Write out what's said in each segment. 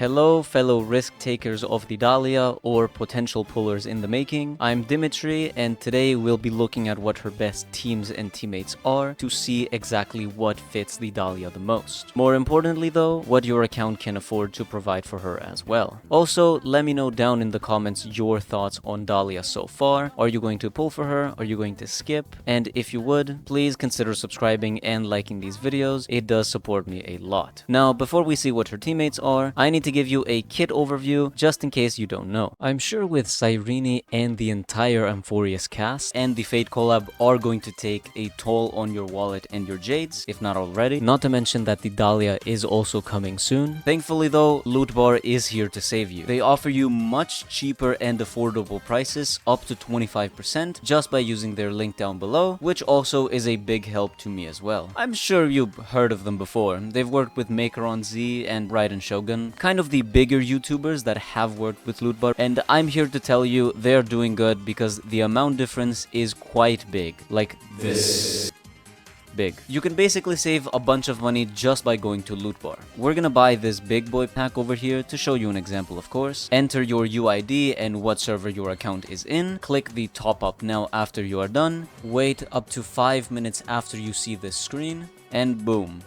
Hello fellow risk takers of the Dalia or potential pullers in the making. I'm Dimitri and today we'll be looking at what her best teams and teammates are to see exactly what fits the Dalia the most. More importantly though, what your account can afford to provide for her as well. Also, let me know down in the comments your thoughts on Dalia so far. Are you going to pull for her? Are you going to skip? And if you would, please consider subscribing and liking these videos. It does support me a lot. Now, before we see what her teammates are, I need to give you a kit overview just in case you don't know. I'm sure with Cyrene and the entire amphoreus cast and the Fate collab are going to take a toll on your wallet and your jades, if not already. Not to mention that the Dalia is also coming soon. Thankfully though, LootBar is here to save you. They offer you much cheaper and affordable prices, up to 25%, just by using their link down below, which also is a big help to me as well. I'm sure you've heard of them before. They've worked with Maker on Z and Raiden Shogun, kind of the bigger YouTubers that have worked with LootBar, and I'm here to tell you they're doing good because the amount difference is quite big. Like this big. You can basically save a bunch of money just by going to LootBar. We're gonna buy this big boy pack over here to show you an example, of course. Enter your UID and what server your account is in. Click the top up now after you are done. Wait up to 5 minutes after you see this screen, and boom.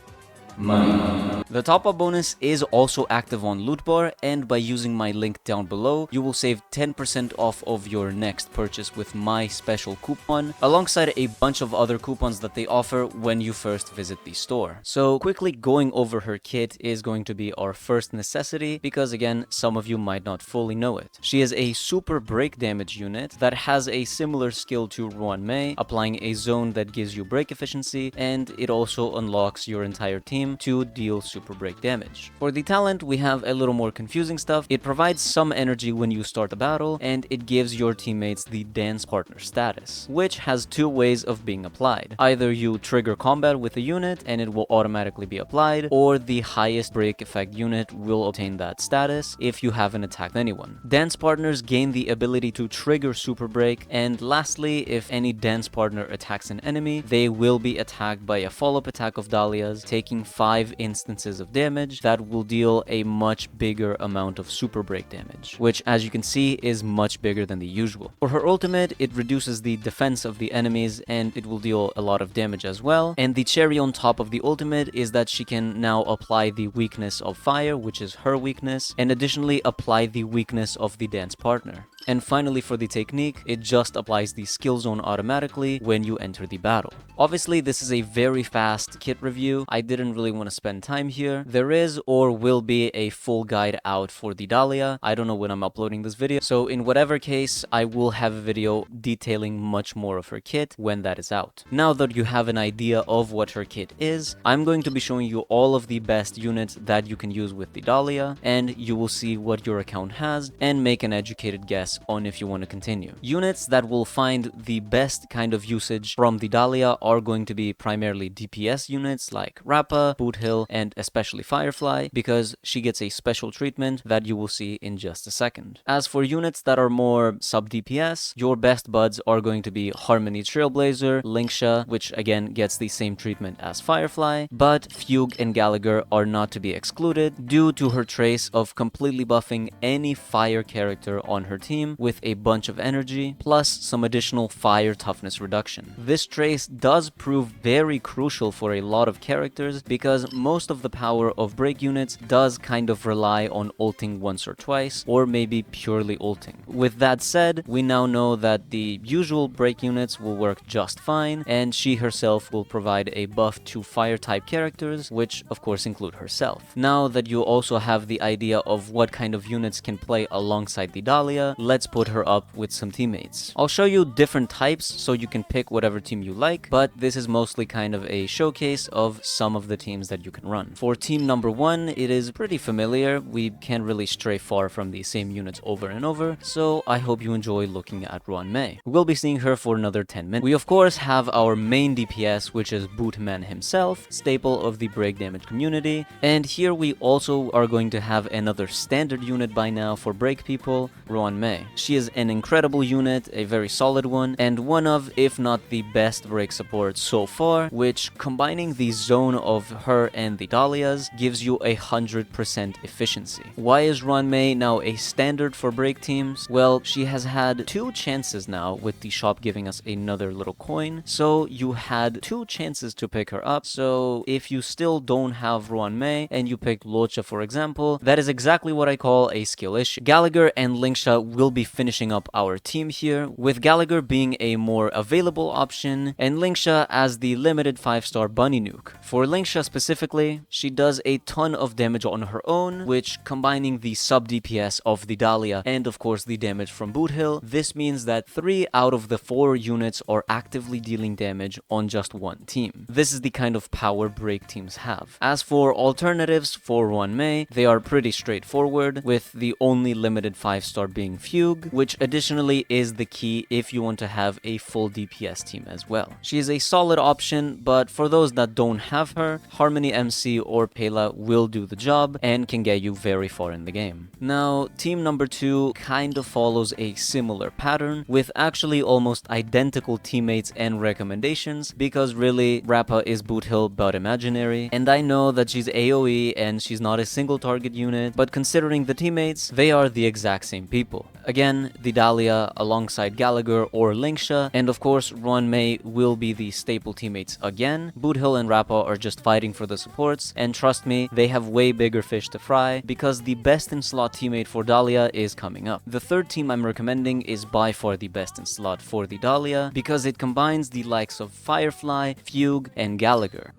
Money. The top-up bonus is also active on LootBar, and by using my link down below, you will save 10% off of your next purchase with my special coupon, alongside a bunch of other coupons that they offer when you first visit the store. So quickly going over her kit is going to be our first necessity, because again, some of you might not fully know it. She is a super break damage unit that has a similar skill to Ruan Mei, applying a zone that gives you break efficiency, and it also unlocks your entire team to deal super break damage. For the talent, we have a little more confusing stuff. It provides some energy when you start a battle, and it gives your teammates the dance partner status, which has two ways of being applied. Either you trigger combat with a unit and it will automatically be applied, or the highest break effect unit will obtain that status if you haven't attacked anyone. Dance partners gain the ability to trigger super break, and lastly, if any dance partner attacks an enemy, they will be attacked by a follow-up attack of Dahlia's, taking 5 instances of damage that will deal a much bigger amount of super break damage, which as you can see is much bigger than the usual. For her ultimate, it reduces the defense of the enemies and it will deal a lot of damage as well, and the cherry on top of the ultimate is that she can now apply the weakness of fire, which is her weakness, and additionally apply the weakness of the dance partner. And finally, for the technique, it just applies the skill zone automatically when you enter the battle. Obviously, this is a very fast kit review. I didn't really want to spend time here. There is or will be a full guide out for the Dalia. I don't know when I'm uploading this video, so in whatever case, I will have a video detailing much more of her kit when that is out. Now that you have an idea of what her kit is, I'm going to be showing you all of the best units that you can use with the Dalia, and you will see what your account has and make an educated guess on if you want to continue. Units that will find the best kind of usage from the Dalia are going to be primarily DPS units like Rappa, Boothill, and especially Firefly, because she gets a special treatment that you will see in just a second. As for units that are more sub-DPS, your best buds are going to be Harmony Trailblazer, Lingsha, which again gets the same treatment as Firefly, but Fugue and Gallagher are not to be excluded due to her trace of completely buffing any fire character on her team with a bunch of energy, plus some additional fire toughness reduction. This trace does prove very crucial for a lot of characters because most of the power of break units does kind of rely on ulting once or twice, or maybe purely ulting. With that said, we now know that the usual break units will work just fine, and she herself will provide a buff to fire type characters, which of course include herself. Now that you also have the idea of what kind of units can play alongside the Dalia, let's put her up with some teammates. I'll show you different types so you can pick whatever team you like, but this is mostly kind of a showcase of some of the teams that you can run. For team number 1, it is pretty familiar. We can't really stray far from the same units over and over, so I hope you enjoy looking at Ruan Mei. We'll be seeing her for another 10 minutes. We of course have our main DPS, which is Bootman himself, staple of the break damage community, and here we also are going to have another standard unit by now for break people, Ruan Mei. Mei. She is an incredible unit, a very solid one, and one of, if not the best break support so far, which combining the zone of her and the Dahlias gives you 100% efficiency. Why is Ruan Mei now a standard for break teams? Well, she has had 2 chances now with the shop giving us another little coin, so you had 2 chances to pick her up. So if you still don't have Ruan Mei and you pick Lingsha, for example, that is exactly what I call a skill issue. Gallagher and Lingsha will be finishing up our team here, with Gallagher being a more available option and Lingsha as the limited 5-star bunny nuke. For Lingsha specifically, she does a ton of damage on her own, which combining the sub DPS of the Dalia and of course the damage from Boothill, this means that 3 out of the 4 units are actively dealing damage on just one team. This is the kind of power break teams have. As for alternatives for Ruan Mei, they are pretty straightforward, with the only limited 5-star being Fugue, which additionally is the key if you want to have a full DPS team as well. She is a solid option, but for those that don't have her, Harmony MC or Pela will do the job and can get you very far in the game. Now, team number 2 kind of follows a similar pattern, with actually almost identical teammates and recommendations, because really, Rappa is Boothill but imaginary, and I know that she's AoE and she's not a single target unit, but considering the teammates, they are the exact same people. Again, the Dalia alongside Gallagher or Lingsha, and of course Ruan Mei will be the staple teammates again. Boothill and Rappa are just fighting for the supports, and trust me, they have way bigger fish to fry, because the best in slot teammate for Dalia is coming up. The third team I'm recommending is by far the best in slot for the Dalia, because it combines the likes of Firefly, Fugue, and Gallagher.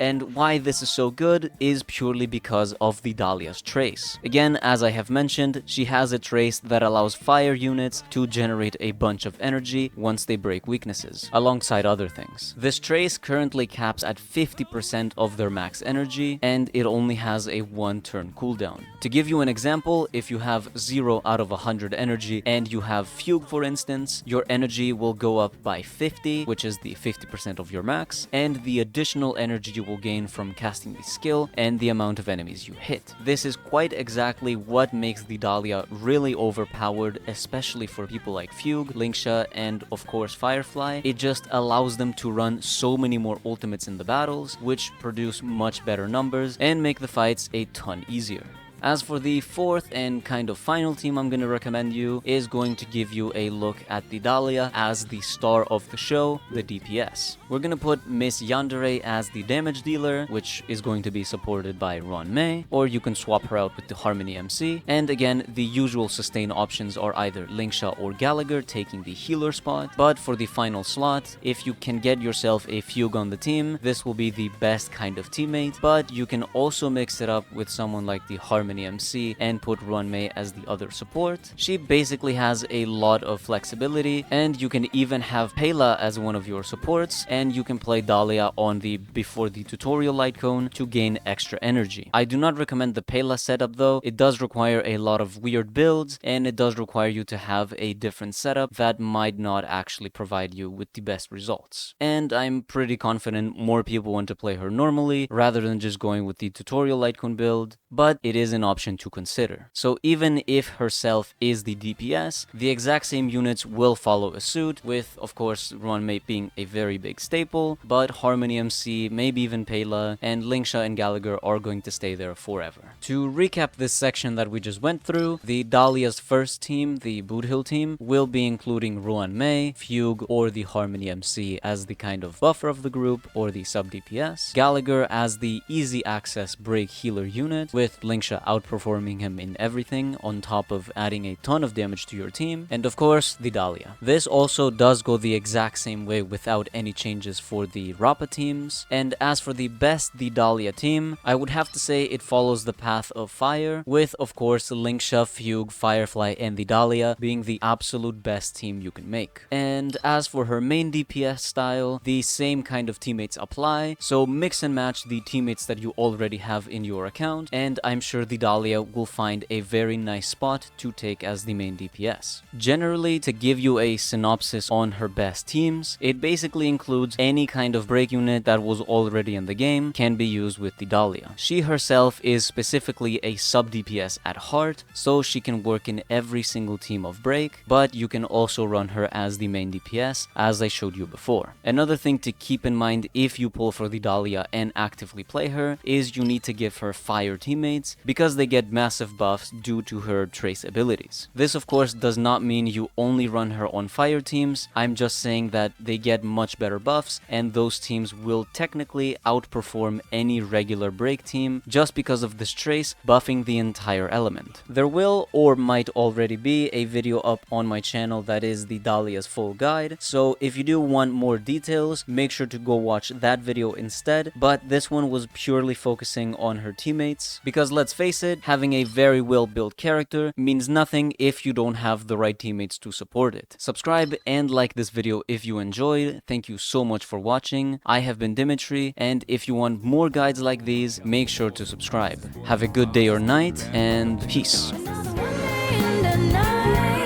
And why this is so good is purely because of the Dahlia's trace. Again, as I have mentioned, she has a trace that allows fire units to generate a bunch of energy once they break weaknesses, alongside other things. This trace currently caps at 50% of their max energy, and it only has a 1-turn cooldown. To give you an example, if you have 0 out of 100 energy and you have Fugue, for instance, your energy will go up by 50, which is the 50% of your max, and the additional energy you will gain from casting the skill and the amount of enemies you hit. This is quite exactly what makes the Dalia really overpowered, especially for people like Fugue, Lingsha, and of course Firefly. It just allows them to run so many more ultimates in the battles, which produce much better numbers and make the fights a ton easier. As for the fourth and kind of final team I'm going to recommend you is going to give you a look at the Dalia as the star of the show, the DPS. We're going to put Miss Yandere as the damage dealer, which is going to be supported by Ruan Mei, or you can swap her out with the Harmony MC. And again, the usual sustain options are either Lingsha or Gallagher taking the healer spot, but for the final slot, if you can get yourself a Fugue on the team, this will be the best kind of teammate, but you can also mix it up with someone like the Harmony MC and put Ruan Mei as the other support. She basically has a lot of flexibility, and you can even have Pela as one of your supports, and you can play Dalia on the before the tutorial light cone to gain extra energy. I do not recommend the Pela setup though. It does require a lot of weird builds, and it does require you to have a different setup that might not actually provide you with the best results. And I'm pretty confident more people want to play her normally rather than just going with the tutorial light cone build, but it is an option to consider. So even if herself is the DPS, the exact same units will follow a suit, with of course Ruan Mei being a very big staple, but Harmony MC, maybe even Pela, and Lingsha and Gallagher are going to stay there forever. To recap this section that we just went through, the Dalia's first team, the Boothill team, will be including Ruan Mei, Fugue, or the Harmony MC as the kind of buffer of the group, or the sub DPS, Gallagher as the easy access break healer unit, with Lingsha outperforming him in everything, on top of adding a ton of damage to your team, and of course the Dalia. This also does go the exact same way without any changes for the Rappa teams. And as for the best the Dalia team, I would have to say it follows the path of fire, with of course Lingsha, Fugue, Firefly, and the Dalia being the absolute best team you can make. And as for her main DPS style, the same kind of teammates apply, so mix and match the teammates that you already have in your account, and I'm sure the the Dahlia will find a very nice spot to take as the main DPS. Generally, to give you a synopsis on her best teams, it basically includes any kind of break unit that was already in the game can be used with the Dahlia. She herself is specifically a sub DPS at heart, so she can work in every single team of break, but you can also run her as the main DPS, as I showed you before. Another thing to keep in mind if you pull for the Dahlia and actively play her is you need to give her fire teammates because they get massive buffs due to her trace abilities. This of course does not mean you only run her on fire teams, I'm just saying that they get much better buffs and those teams will technically outperform any regular break team just because of this trace buffing the entire element. There will or might already be a video up on my channel that is the Dahlia's full guide, so if you do want more details, make sure to go watch that video instead, but this one was purely focusing on her teammates, because let's face it, having a very well built character means nothing if you don't have the right teammates to support it. Subscribe and like this video if you enjoyed. Thank you so much for watching. I have been Dimitri, and if you want more guides like these, make sure to subscribe. Have a good day or night, and peace. In the night.